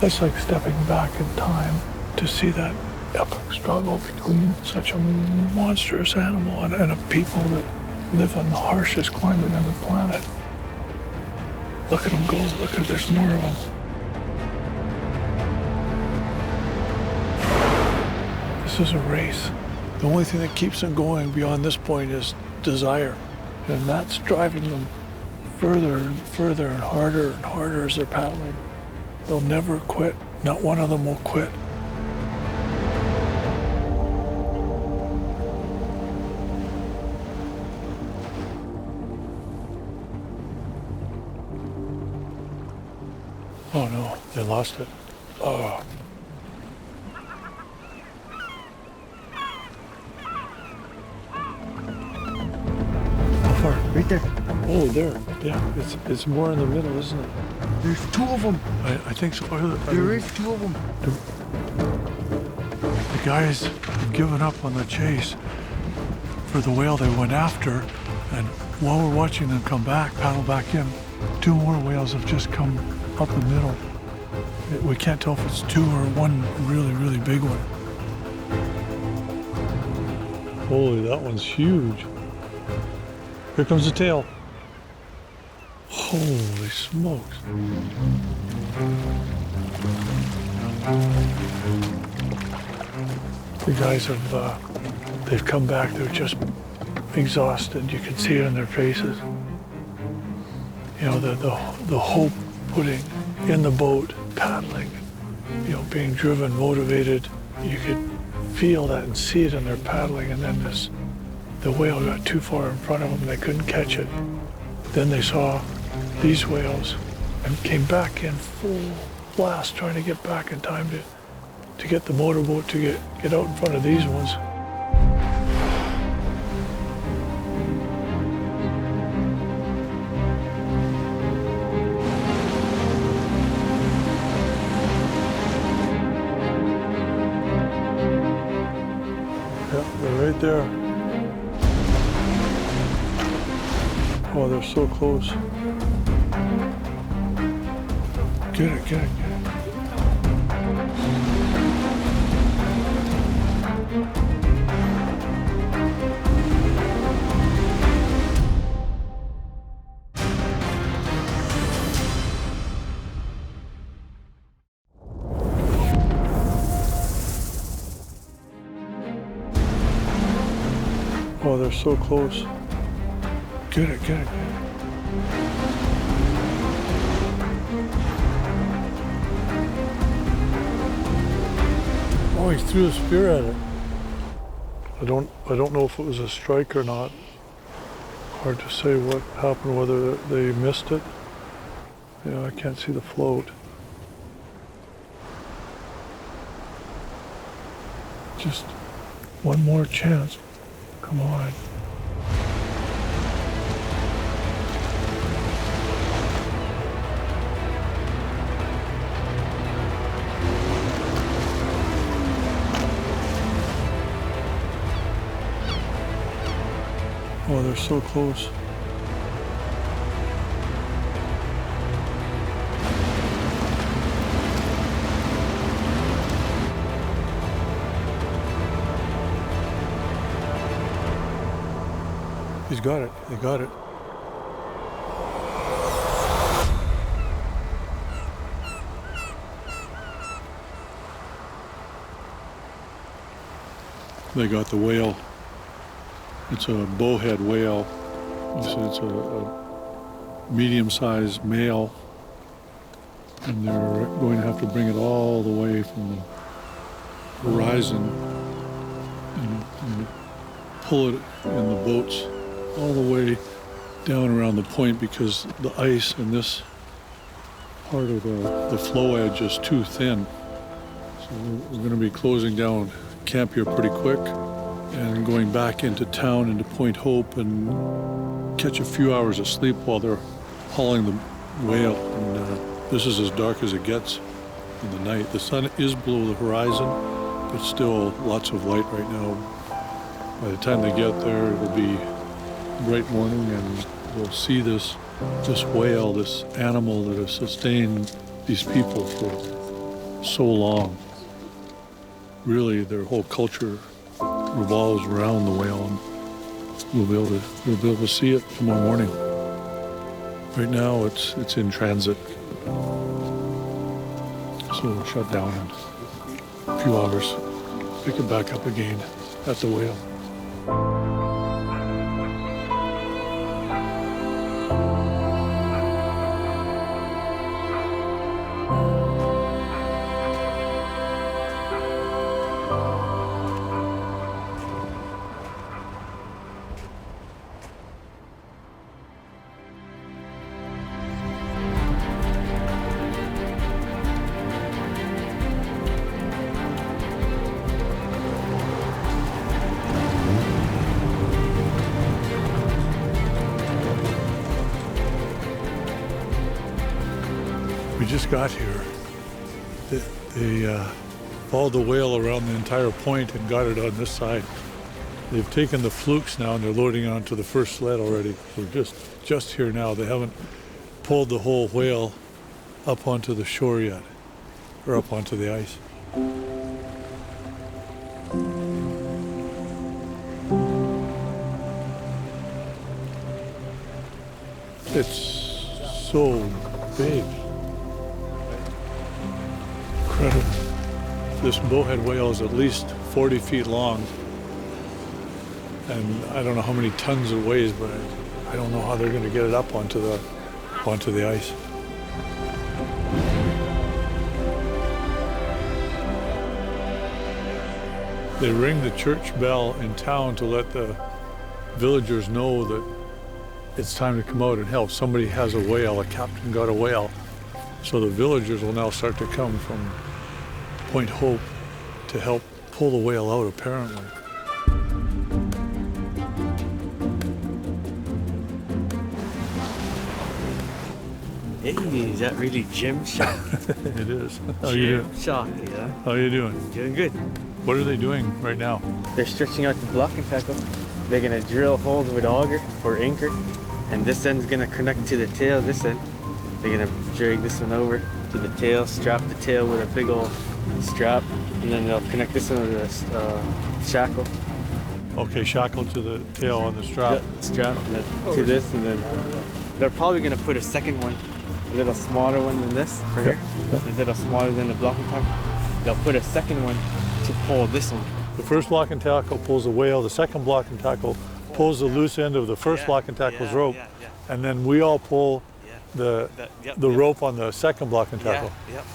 That's like stepping back in time to see that epic struggle between such a monstrous animal and a people that live on the harshest climate on the planet. Look at them go, look at, there's more of them. This is a race. The only thing that keeps them going beyond this point is desire. And that's driving them further and further and harder as they're paddling. They'll never quit. Not one of them will quit. Oh no, they lost it. Oh. How far? Right there. Oh, there. Yeah, it's more in the middle, isn't it? There's two of them. I think so. There is two of them. The guys have given up on the chase for the whale they went after, and while we're watching them come back, paddle back in, 2 more whales have just come up the middle. We can't tell if it's 2 or one really, really big one. Holy, that one's huge. Here comes the tail. Holy smokes. The guys have, they've come back, they're just exhausted. You can see it in their faces. You know, the hope putting in the boat, paddling, you know, being driven, motivated. You could feel that and see it in their paddling, and then the whale got too far in front of them, they couldn't catch it. Then they saw these whales and came back in full blast, trying to get back in time to get the motorboat to get out in front of these ones. Yeah, they're right there. Oh, they're so close. Get it, get it, get it. Oh, they're so close. Get it, get it, get it. Oh, he threw a spear at it. I don't know if it was a strike or not. Hard to say what happened, whether they missed it. Yeah, I can't see the float. Just one more chance. Come on. Oh, they're so close. He's got it. They got it. They got the whale. It's a bowhead whale. It's a medium-sized male, and they're going to have to bring it all the way from the horizon and pull it in the boats all the way down around the point, because the ice in this part of the flow edge is too thin. So we're going to be closing down camp here pretty quick and going back into town, into Point Hope, and catch a few hours of sleep while they're hauling the whale. And this is as dark as it gets in the night. The sun is below the horizon, but still lots of light right now. By the time they get there, it'll be bright morning, and we'll see this whale, this animal that has sustained these people for so long. Really, their whole culture revolves around the whale, and we'll be able to see it tomorrow morning. Right now, it's in transit, so we'll shut down in a few hours, pick it back up again at the whale. We just got here. They followed the whale around the entire point and got it on this side. They've taken the flukes now and they're loading onto the first sled already. We're just here now. They haven't pulled the whole whale up onto the shore yet, or up onto the ice. It's so big. Incredible. This bowhead whale is at least 40 feet long. And I don't know how many tons it weighs, but I don't know how they're going to get it up onto the ice. They ring the church bell in town to let the villagers know that it's time to come out and help. Somebody has a whale, a captain got a whale. So the villagers will now start to come from Point Hope to help pull the whale out, apparently. Hey, is that really Jim Shockey? It is. How are you doing? Shockey, huh? How are you doing? Doing good. What are they doing right now? They're stretching out the blocking tackle. They're gonna drill holes with auger or anchor, and this end's gonna connect to the tail. This end, they're gonna drag this one over to the tail, strap the tail with a big old strap, and then they'll connect this one with a shackle. Okay, shackle to the tail on the strap. Yeah, strap and then to this, and then they're probably gonna put a second one, a little smaller one than this right here, a little smaller than the blocking tackle. They'll put a second one to pull this one. The first blocking tackle pulls the whale, the second blocking tackle pulls the loose end of the first blocking tackle's rope, and then we all pull the rope on the second blocking tackle.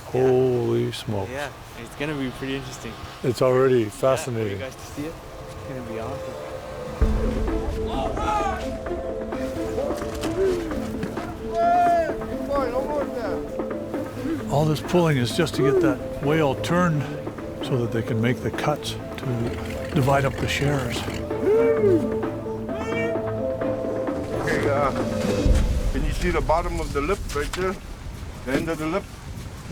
Holy smokes. Yeah, it's gonna be pretty interesting. It's already fascinating. For you guys to see it, it's gonna be awesome. All this pulling is just to get that whale turned so that they can make the cuts to divide up the shares. Okay, can you see the bottom of the lip right there? The end of the lip?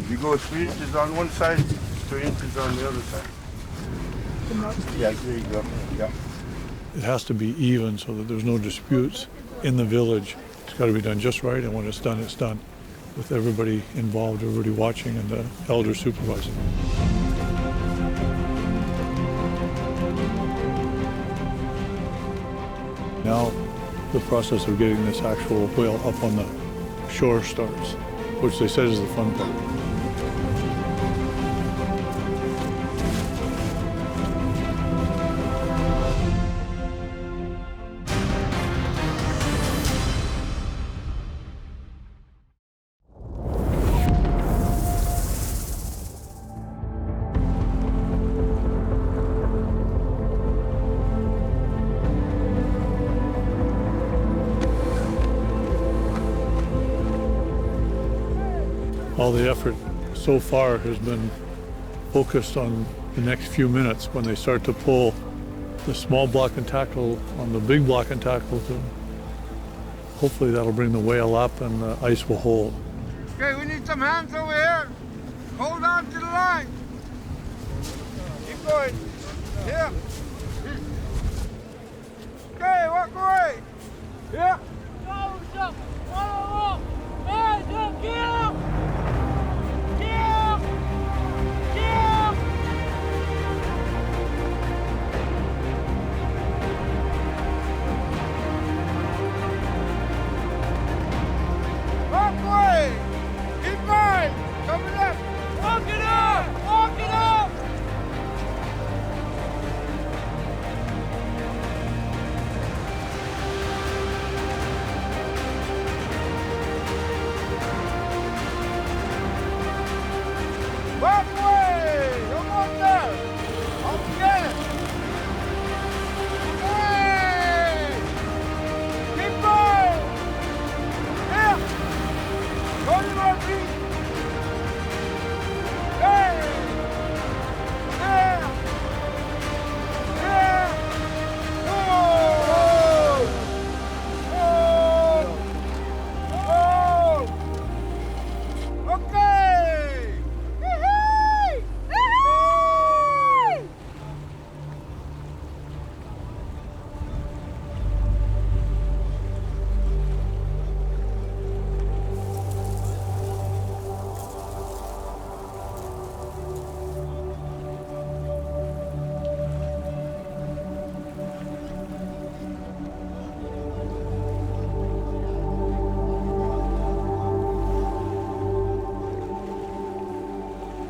You go 3 inches on one side, 3 inches on the other side. Yeah, there you go. Yeah. It has to be even so that there's no disputes in the village. It's got to be done just right, and when it's done, it's done. With everybody involved, everybody watching, and the elder supervising. Now, the process of getting this actual whale up on the shore starts, which they said is the fun part. All the effort so far has been focused on the next few minutes when they start to pull the small block and tackle on the big block and tackle. Hopefully that'll bring the whale up and the ice will hold. Okay, we need some hands over here. Hold on to the line. Keep going. Yeah. Okay, walk away. Yeah.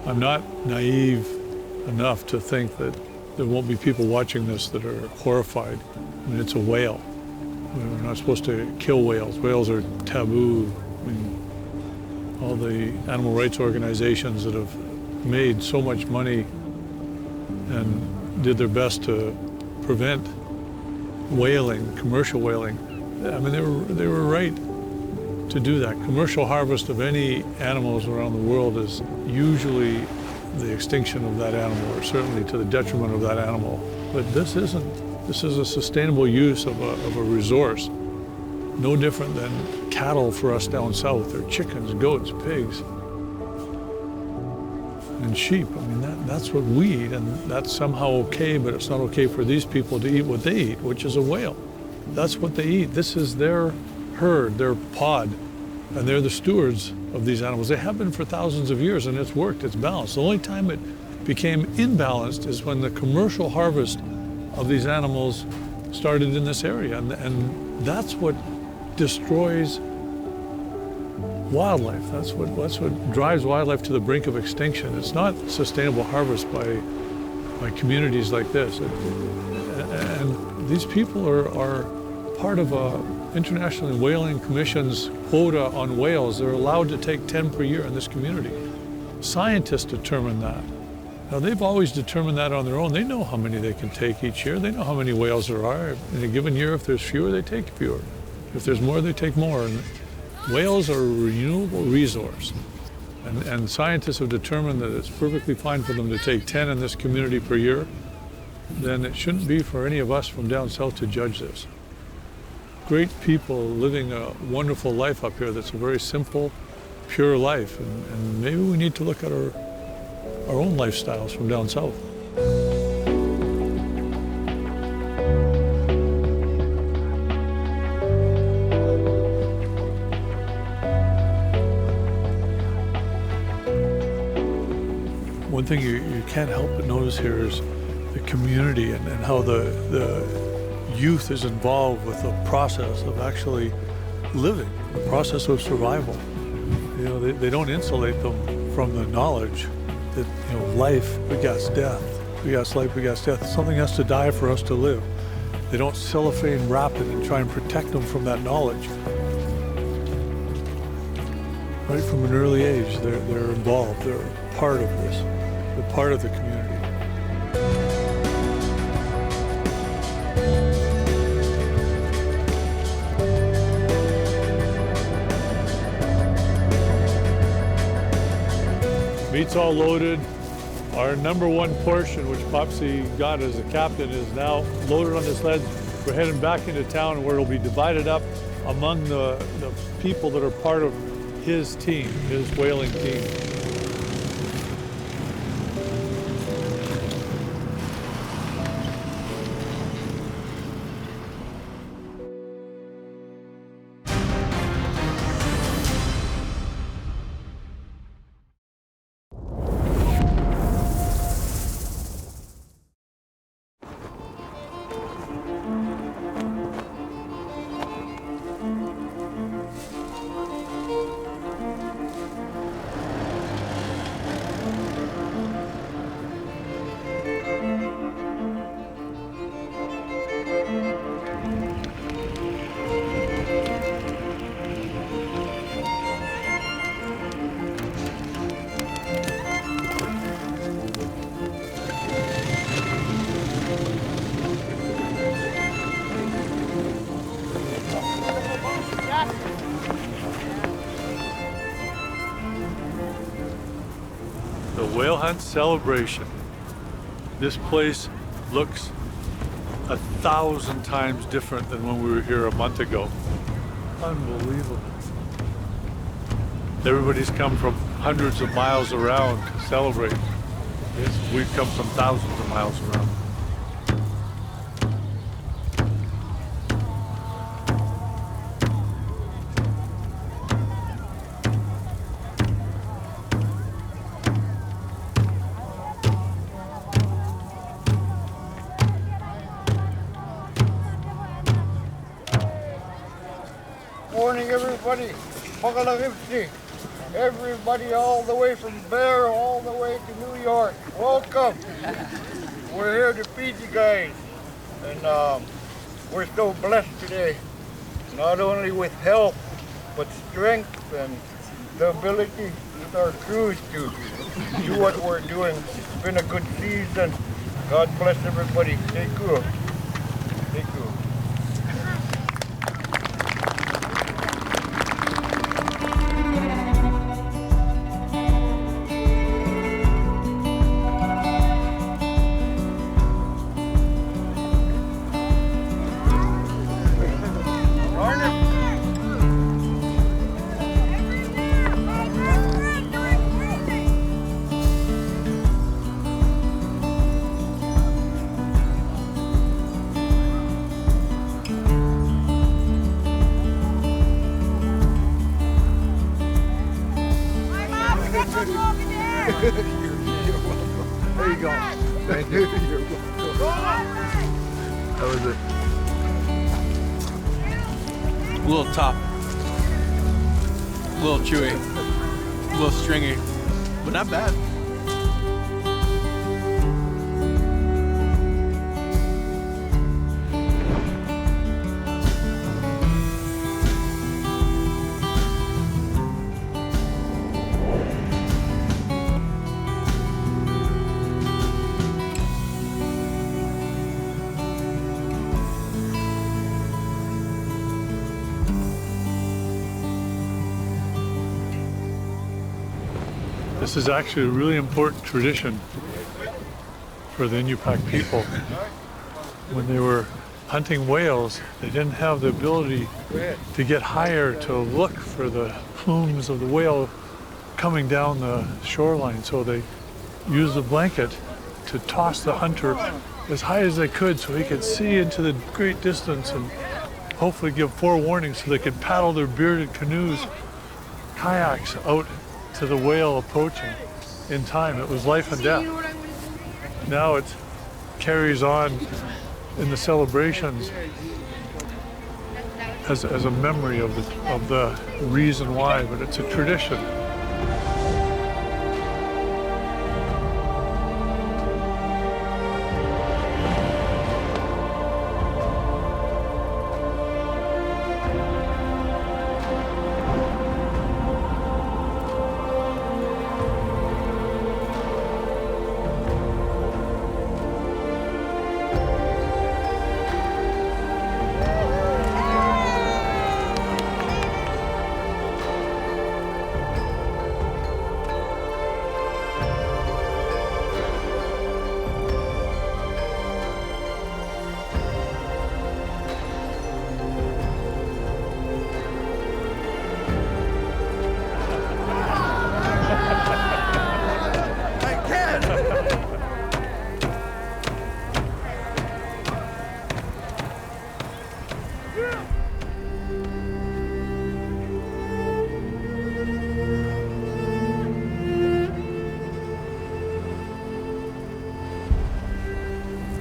I'm not naive enough to think that there won't be people watching this that are horrified. I mean, it's a whale. We're not supposed to kill whales. Whales are taboo. I mean, all the animal rights organizations that have made so much money and did their best to prevent whaling, commercial whaling. I mean, they were right to do that. Commercial harvest of any animals around the world is usually the extinction of that animal, or certainly to the detriment of that animal. But this isn't. This is a sustainable use of a resource, no different than cattle for us down south, or chickens, goats, pigs, and sheep. I mean, that's what we eat, and that's somehow okay, but it's not okay for these people to eat what they eat, which is a whale. That's what they eat. This is their herd, their pod, and they're the stewards of these animals. They have been for thousands of years, and it's worked, it's balanced. The only time it became imbalanced is when the commercial harvest of these animals started in this area, and that's what destroys wildlife. That's what drives wildlife to the brink of extinction. It's not sustainable harvest by communities like this. And these people are part of a International Whaling Commission's quota on whales. They're allowed to take 10 per year in this community. Scientists determine that. Now, they've always determined that on their own. They know how many they can take each year. They know how many whales there are. In a given year, if there's fewer, they take fewer. If there's more, they take more. And whales are a renewable resource. And scientists have determined that it's perfectly fine for them to take 10 in this community per year. Then it shouldn't be for any of us from down south to judge this. Great people living a wonderful life up here that's a very simple, pure life. And maybe we need to look at our own lifestyles from down south. One thing you can't help but notice here is the community and how the youth is involved with the process of actually living, the process of survival. You know, they don't insulate them from the knowledge that, you know, life begets death, begets life, begets death. Something has to die for us to live. They don't cellophane wrap it and try and protect them from that knowledge. Right from an early age, they're involved, they're part of this, they're part of the community. Meat's all loaded. Our number one portion, which Popsy got as a captain, is now loaded on the sleds. We're heading back into town where it'll be divided up among the people that are part of his team, his whaling team. Whale hunt celebration. This place looks 1,000 times different than when we were here a month ago. Unbelievable. Everybody's come from hundreds of miles around to celebrate. We've come from thousands of miles around. Morning, everybody. Everybody all the way from Bear all the way to New York. Welcome. We're here to feed you guys. And we're so blessed today. Not only with health, but strength and the ability with our crews to do what we're doing. It's been a good season. God bless everybody. Stay cool. Stay cool. There you go. Thank you. That was it. A little tough, a little chewy, a little stringy, but not bad. This is actually a really important tradition for the Inupiaq people. When they were hunting whales, they didn't have the ability to get higher to look for the plumes of the whale coming down the shoreline. So they used a blanket to toss the hunter as high as they could so he could see into the great distance and hopefully give forewarning so they could paddle their bearded canoes, kayaks out to the whale approaching in time. It was life and death. Now it carries on in the celebrations as a memory of the reason why, but it's a tradition.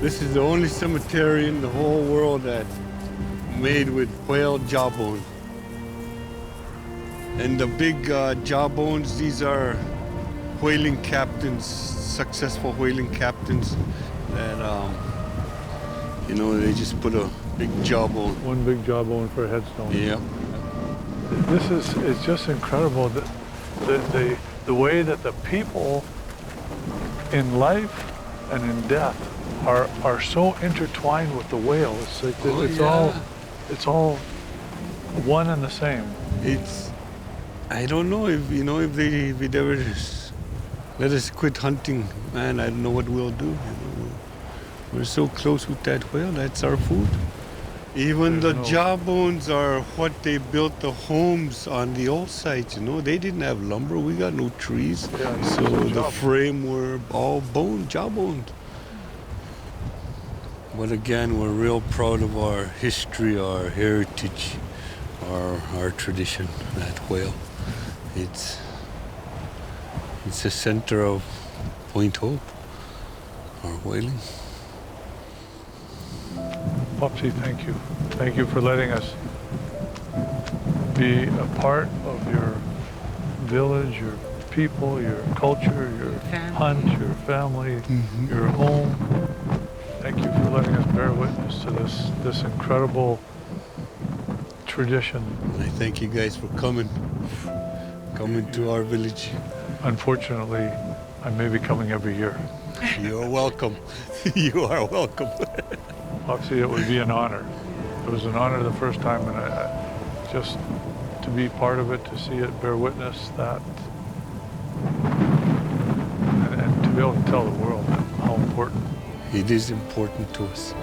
This is the only cemetery in the whole world that's made with whale jawbone. And the big jawbones, these are whaling captains, successful whaling captains that, you know, they just put a big jawbone. One big jawbone for a headstone. Yeah. This is just incredible that the way that the people in life and in death are so intertwined with the whale. It's like it's all one and the same. It's, I don't know if they'd ever let us quit hunting, man. I don't know what we'll do. We're so close with that whale. That's our food. Even the jawbones are what they built the homes on the old sites. You know, they didn't have lumber. We got no trees, so the frame were all bone, jawbones. But again, we're real proud of our history, our heritage, our tradition, that whale. It's the center of Point Hope, our whaling. Popsy, thank you. Thank you for letting us be a part of your village, your people, your culture, your hunt, your family, your home. Thank you for letting us bear witness to this incredible tradition. I thank you guys for coming to our village. Unfortunately, I may be coming every year. You're welcome. You are welcome. Foxy, it would be an honor. It was an honor the first time, and just to be part of it, to see it, bear witness that, and to be able to tell the world how important. It is important to us.